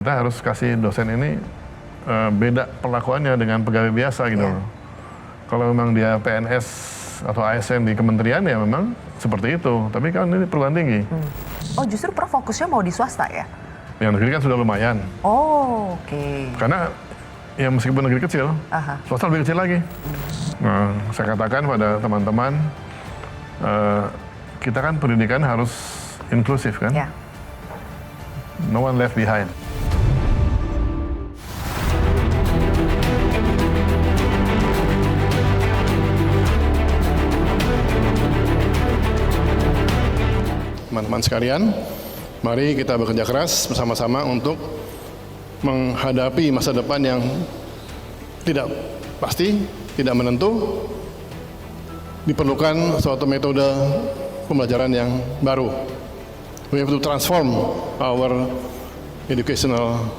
Kita harus kasih dosen ini beda perlakuannya dengan pegawai biasa gitu loh. Kalau memang dia PNS atau ASN di kementerian ya memang seperti itu. Tapi kan ini perguruan tinggi. Oh justru Prof fokusnya mau di swasta ya? Yang negeri kan sudah lumayan. Oh oke. Karena ya meskipun negeri kecil, swasta lebih kecil lagi. Nah, saya katakan pada teman-teman, kita kan pendidikan harus inklusif kan? Ya. No one left behind. Teman-teman sekalian, mari kita bekerja keras bersama-sama untuk menghadapi masa depan yang tidak pasti, tidak menentu. Diperlukan suatu metode pembelajaran yang baru. We have to transform our educational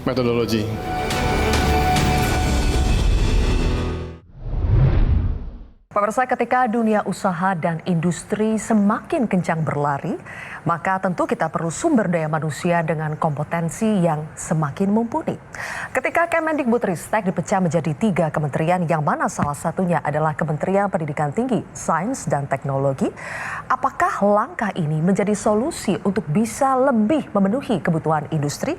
methodology. Pemirsa, ketika dunia usaha dan industri semakin kencang berlari, maka tentu kita perlu sumber daya manusia dengan kompetensi yang semakin mumpuni. Ketika Kemendikbudristek dipecah menjadi 3 kementerian, yang mana salah satunya adalah Kementerian Pendidikan Tinggi, Sains dan Teknologi, apakah langkah ini menjadi solusi untuk bisa lebih memenuhi kebutuhan industri?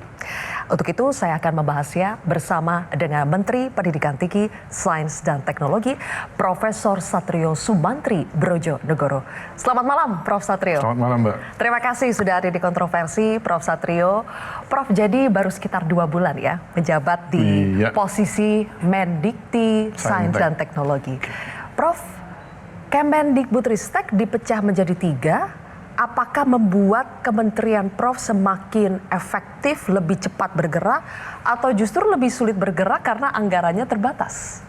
Untuk itu saya akan membahasnya bersama dengan Menteri Pendidikan Tinggi, Sains dan Teknologi, Profesor Satrio Sumantri Brojonegoro. Selamat malam, Prof. Satrio. Selamat malam, Mbak. Terima kasih sudah ada di Kontroversi, Prof. Satrio. Prof, jadi baru sekitar 2 bulan ya menjabat di posisi Mendikti Sains dan Teknologi. Prof, Kemendikbudristek dipecah menjadi 3. Apakah membuat kementerian Prof semakin efektif, lebih cepat bergerak, atau justru lebih sulit bergerak karena anggarannya terbatas?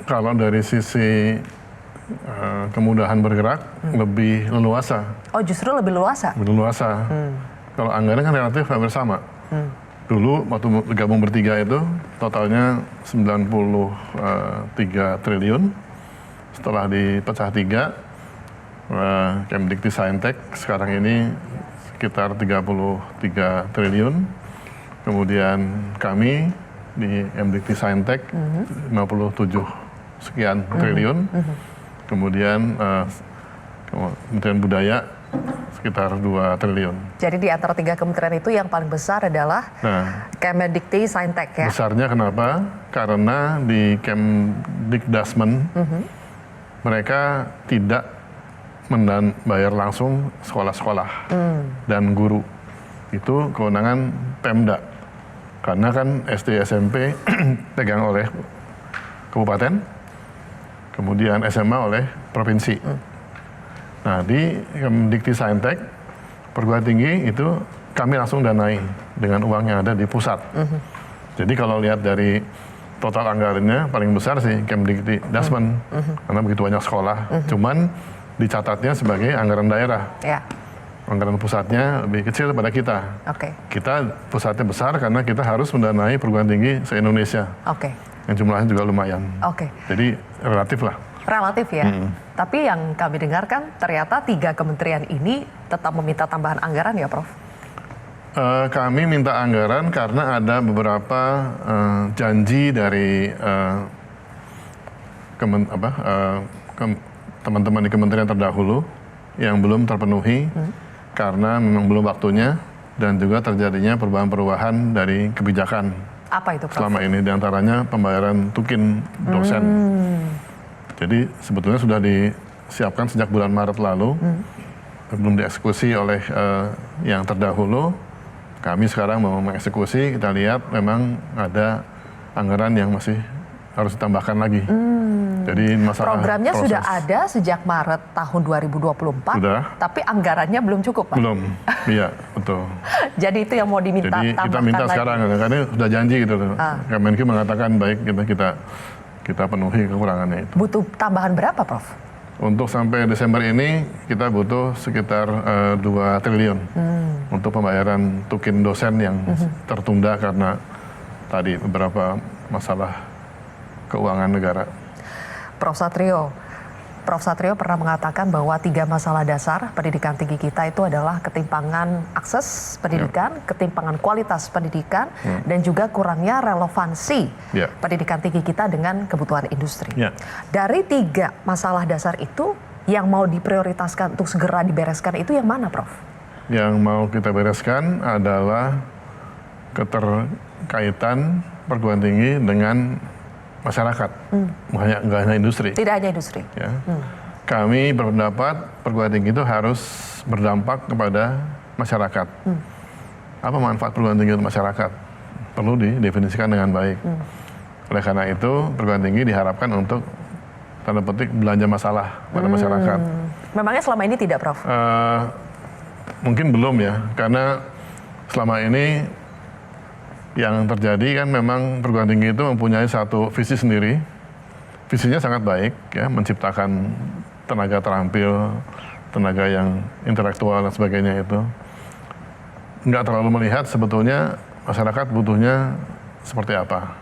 Kalau dari sisi kemudahan bergerak, lebih leluasa. Oh, justru lebih leluasa? Lebih leluasa. Kalau anggaran kan relatif hampir sama. Dulu waktu gabung bertiga itu totalnya 93 triliun. Setelah dipecah 3, Kemdikti Saintek sekarang ini sekitar 33 triliun. Kemudian kami di Kemdikti Saintek 57 sekian triliun. Kemudian Kementerian Budaya sekitar 2 triliun. Jadi di antara 3 kementerian itu yang paling besar adalah Kemendikti Saintek ya? Besarnya kenapa? Karena di Kemdikdasmen mereka tidak bayar langsung sekolah-sekolah dan guru. Itu kewenangan Pemda. Karena kan SD SMP pegang oleh kabupaten, kemudian SMA oleh provinsi. Nah, di Kemdikti Saintek, perguruan tinggi itu kami langsung danai dengan uang yang ada di pusat. Jadi kalau lihat dari total anggarannya paling besar sih Kemdikti Dasmen, karena begitu banyak sekolah. Cuman dicatatnya sebagai anggaran daerah. Ya. Anggaran pusatnya lebih kecil daripada kita. Kita pusatnya besar karena kita harus mendanai perguruan tinggi se-Indonesia. Yang jumlahnya juga lumayan. Jadi relatif lah. Relatif ya. Tapi yang kami dengarkan ternyata 3 kementerian ini tetap meminta tambahan anggaran ya, Prof? Kami minta anggaran karena ada beberapa janji dari teman-teman di kementerian terdahulu yang belum terpenuhi karena memang belum waktunya dan juga terjadinya perubahan-perubahan dari kebijakan. Apa itu, Prof? Selama ini diantaranya pembayaran tukin dosen. Jadi sebetulnya sudah disiapkan sejak bulan Maret lalu, belum dieksekusi oleh yang terdahulu. Kami sekarang mau mengeksekusi, kita lihat memang ada anggaran yang masih harus ditambahkan lagi. Jadi masalah programnya proses. Sudah ada sejak Maret tahun 2024, tapi anggarannya belum cukup, Pak? Belum, iya betul. Jadi itu yang mau diminta tambahkan. Jadi kita minta lagi. sekarang, karena sudah janji gitu loh. Kemenkyu mengatakan baik kita penuhi kekurangannya itu. Butuh tambahan berapa, Prof? Untuk sampai Desember ini kita butuh sekitar 2 triliun untuk pembayaran tukin dosen yang tertunda karena tadi beberapa masalah keuangan negara. Prof. Satrio, Prof. Satrio pernah mengatakan bahwa 3 masalah dasar pendidikan tinggi kita itu adalah ketimpangan akses pendidikan, ketimpangan kualitas pendidikan, dan juga kurangnya relevansi pendidikan tinggi kita dengan kebutuhan industri. Dari 3 masalah dasar itu, yang mau diprioritaskan untuk segera dibereskan itu yang mana, Prof? Yang mau kita bereskan adalah keterkaitan perguruan tinggi dengan masyarakat, nggak hanya industri. Tidak hanya industri. Ya. Kami berpendapat perguruan tinggi itu harus berdampak kepada masyarakat. Apa manfaat perguruan tinggi untuk masyarakat? Perlu didefinisikan dengan baik. Oleh karena itu, perguruan tinggi diharapkan untuk tanda petik belanja masalah pada masyarakat. Memangnya selama ini tidak, Prof? Mungkin belum ya, karena selama ini yang terjadi kan memang perguruan tinggi itu mempunyai satu visi sendiri. Visinya sangat baik, ya, menciptakan tenaga terampil, tenaga yang intelektual dan sebagainya itu. Nggak terlalu melihat sebetulnya masyarakat butuhnya seperti apa.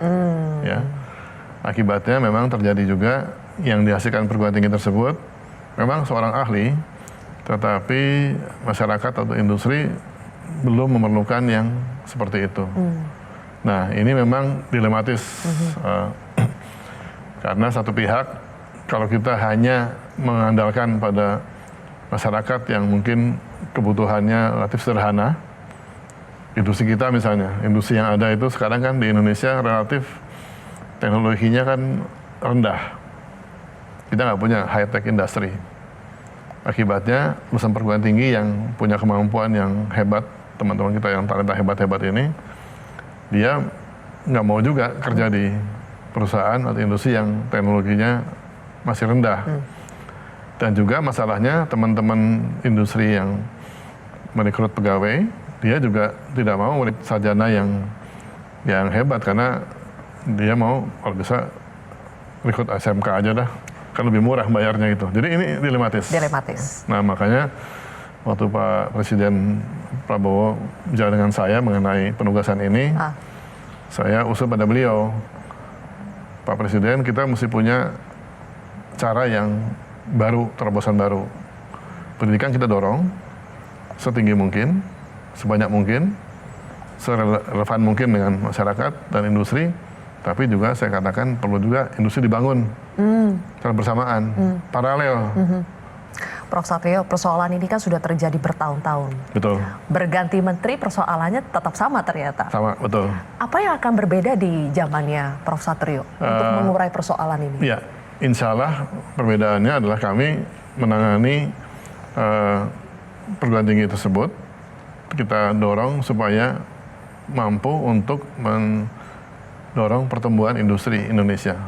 Ya. Akibatnya memang terjadi juga yang dihasilkan perguruan tinggi tersebut memang seorang ahli, tetapi masyarakat atau industri belum memerlukan yang seperti itu. Nah, ini memang dilematis. Karena satu pihak, kalau kita hanya mengandalkan pada masyarakat yang mungkin kebutuhannya relatif sederhana, industri kita misalnya, industri yang ada itu sekarang kan di Indonesia relatif teknologinya kan rendah. Kita nggak punya high-tech industry. Akibatnya lulusan perguruan tinggi yang punya kemampuan yang hebat, teman-teman kita yang talenta hebat-hebat ini, dia nggak mau juga kerja di perusahaan atau industri yang teknologinya masih rendah. Dan juga masalahnya teman-teman industri yang merekrut pegawai, dia juga tidak mau sarjana yang hebat karena dia mau kalau bisa rekrut SMK aja dah, kan lebih murah bayarnya itu. Jadi ini dilematis. Nah, makanya waktu Pak Presiden Prabowo bicara dengan saya mengenai penugasan ini, saya usul pada beliau, Pak Presiden, kita mesti punya cara yang baru, terobosan baru. Pendidikan kita dorong setinggi mungkin, sebanyak mungkin, serelevan mungkin dengan masyarakat dan industri, tapi juga saya katakan perlu juga industri dibangun secara bersamaan, paralel. Prof. Satrio, persoalan ini kan sudah terjadi bertahun-tahun. Betul. Berganti menteri persoalannya tetap sama ternyata. Sama, betul. Apa yang akan berbeda di zamannya Prof. Satrio untuk mengurai persoalan ini? Ya, insya Allah perbedaannya adalah kami menangani perguruan tinggi tersebut, kita dorong supaya mampu untuk mendorong pertumbuhan industri Indonesia.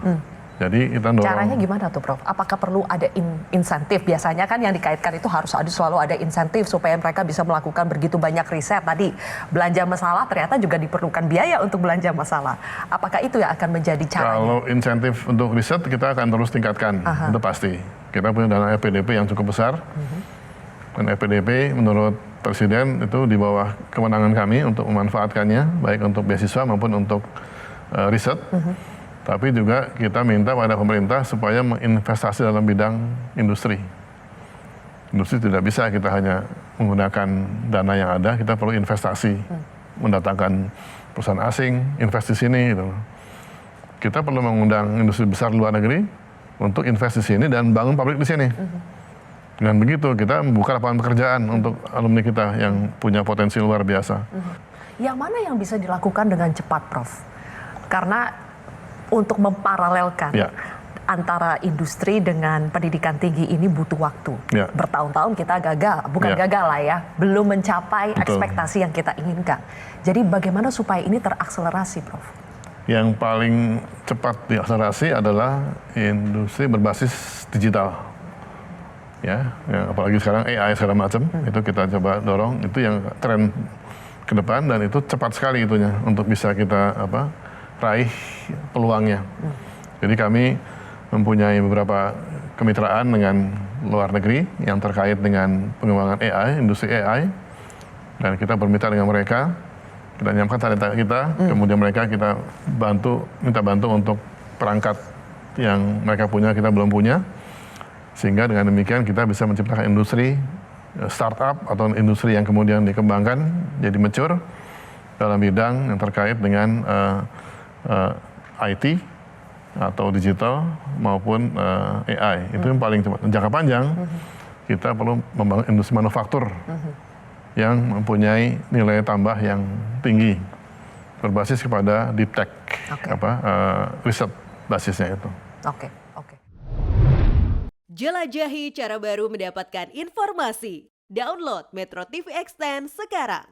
Jadi kita dorong. Caranya gimana tuh, Prof? Apakah perlu ada insentif? Biasanya kan yang dikaitkan itu harus selalu ada insentif supaya mereka bisa melakukan begitu banyak riset. Tadi belanja masalah ternyata juga diperlukan biaya untuk belanja masalah. Apakah itu yang akan menjadi caranya? Kalau insentif untuk riset kita akan terus tingkatkan, itu pasti. Kita punya dana EPDP yang cukup besar. Dan EPDP menurut Presiden itu di bawah kewenangan kami untuk memanfaatkannya, baik untuk beasiswa maupun untuk riset. Tapi juga kita minta pada pemerintah supaya menginvestasi dalam bidang industri. Industri tidak bisa kita hanya menggunakan dana yang ada, kita perlu investasi. Mendatangkan perusahaan asing, investasi sini. Gitu. Kita perlu mengundang industri besar luar negeri untuk investasi sini dan bangun pabrik di sini. Dengan begitu kita membuka lapangan pekerjaan untuk alumni kita yang punya potensi luar biasa. Yang mana yang bisa dilakukan dengan cepat, Prof? Karena untuk memparalelkan antara industri dengan pendidikan tinggi ini butuh waktu. Bertahun-tahun kita gagal, bukan gagal lah ya, belum mencapai ekspektasi yang kita inginkan. Jadi bagaimana supaya ini terakselerasi, Prof? Yang paling cepat diakselerasi adalah industri berbasis digital. Ya, apalagi sekarang AI segala macam, itu kita coba dorong, itu yang tren ke depan dan itu cepat sekali itunya untuk bisa kita raih peluangnya. Jadi kami mempunyai beberapa kemitraan dengan luar negeri yang terkait dengan pengembangan AI, industri AI, dan kita bermitra dengan mereka, kita menyiapkan talenta kita, kemudian mereka kita minta bantu untuk perangkat yang mereka punya, kita belum punya. Sehingga dengan demikian kita bisa menciptakan industri startup atau industri yang kemudian dikembangkan jadi mature dalam bidang yang terkait dengan IT atau digital maupun AI. Itu yang paling cepat. Jangka panjang kita perlu membangun industri manufaktur yang mempunyai nilai tambah yang tinggi berbasis kepada deep tech, riset basisnya itu. Oke. Jelajahi cara baru mendapatkan informasi. Download Metro TV Extend sekarang.